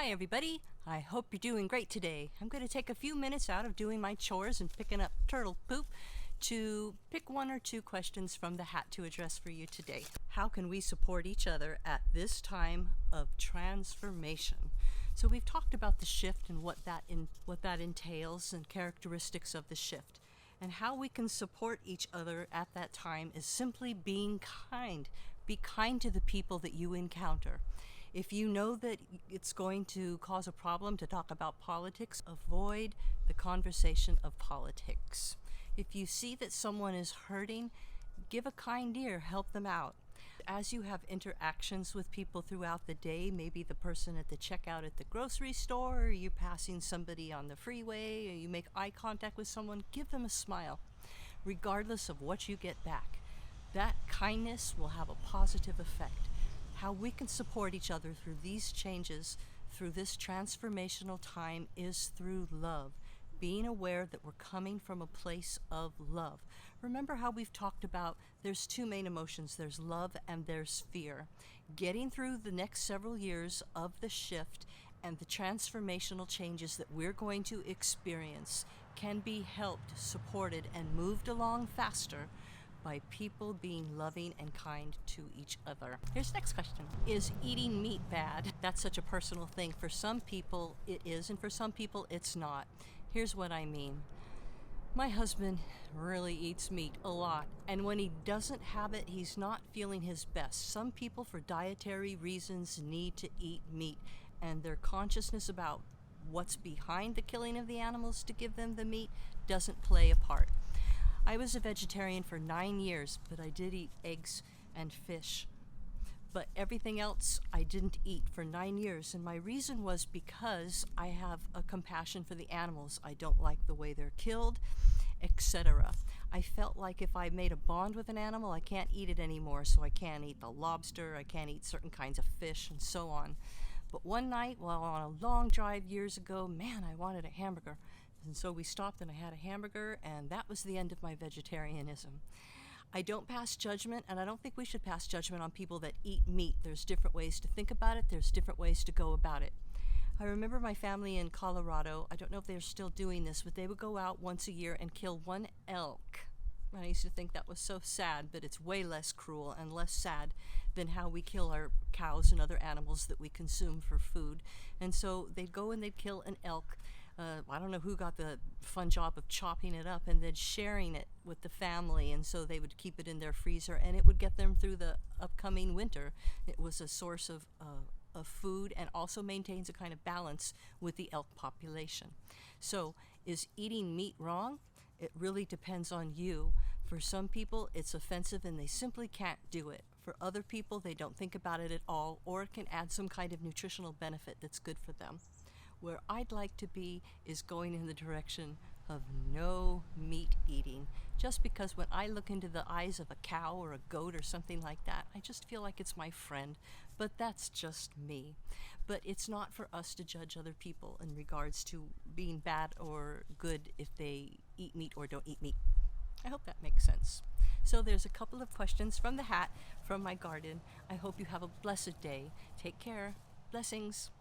Hi everybody, I hope you're doing great today. I'm going to take a few minutes out of doing my chores and picking up turtle poop to pick one or two questions from the hat to address for you today. How can we support each other at this time of transformation? So we've talked about the shift and what that entails and characteristics of the shift. And how we can support each other at that time is simply being kind. Be kind to the people that you encounter. If you know that it's going to cause a problem to talk about politics, avoid the conversation of politics. If you see that someone is hurting, give a kind ear, help them out. As you have interactions with people throughout the day, maybe the person at the checkout at the grocery store, or you're passing somebody on the freeway, or you make eye contact with someone, give them a smile, regardless of what you get back. That kindness will have a positive effect. How we can support each other through these changes, through this transformational time, is through love. Being aware that we're coming from a place of love. Remember how we've talked about there's two main emotions, there's love and there's fear. Getting through the next several years of the shift and the transformational changes that we're going to experience can be helped, supported, and moved along faster by people being loving and kind to each other. Here's the next question. Is eating meat bad? That's such a personal thing. For some people it is, and for some people it's not. Here's what I mean. My husband really eats meat a lot, and when he doesn't have it, he's not feeling his best. Some people, for dietary reasons, need to eat meat, and their consciousness about what's behind the killing of the animals to give them the meat doesn't play a part. I was a vegetarian for 9 years, but I did eat eggs and fish. But everything else I didn't eat for 9 years, and my reason was because I have a compassion for the animals. I don't like the way they're killed, etc. I felt like if I made a bond with an animal, I can't eat it anymore, so I can't eat the lobster, I can't eat certain kinds of fish, and so on. But one night, while on a long drive years ago, man, I wanted a hamburger. And so we stopped and I had a hamburger, and that was the end of my vegetarianism. I don't pass judgment, and I don't think we should pass judgment on people that eat meat. There's different ways to think about it. There's different ways to go about it. I remember my family in Colorado. I don't know if they're still doing this, but they would go out once a year and kill one elk. And I used to think that was so sad, but it's way less cruel and less sad than how we kill our cows and other animals that we consume for food. And so they'd go and they'd kill an elk. I don't know who got the fun job of chopping it up and then sharing it with the family, and so they would keep it in their freezer, and it would get them through the upcoming winter. It was a source of food, and also maintains a kind of balance with the elk population. So is eating meat wrong? It really depends on you. For some people it's offensive and they simply can't do it. For other people, they don't think about it at all, or it can add some kind of nutritional benefit that's good for them. Where I'd like to be is going in the direction of no meat eating. Just because when I look into the eyes of a cow or a goat or something like that, I just feel like it's my friend. But that's just me. But it's not for us to judge other people in regards to being bad or good if they eat meat or don't eat meat. I hope that makes sense. So there's a couple of questions from the hat from my garden. I hope you have a blessed day. Take care. Blessings.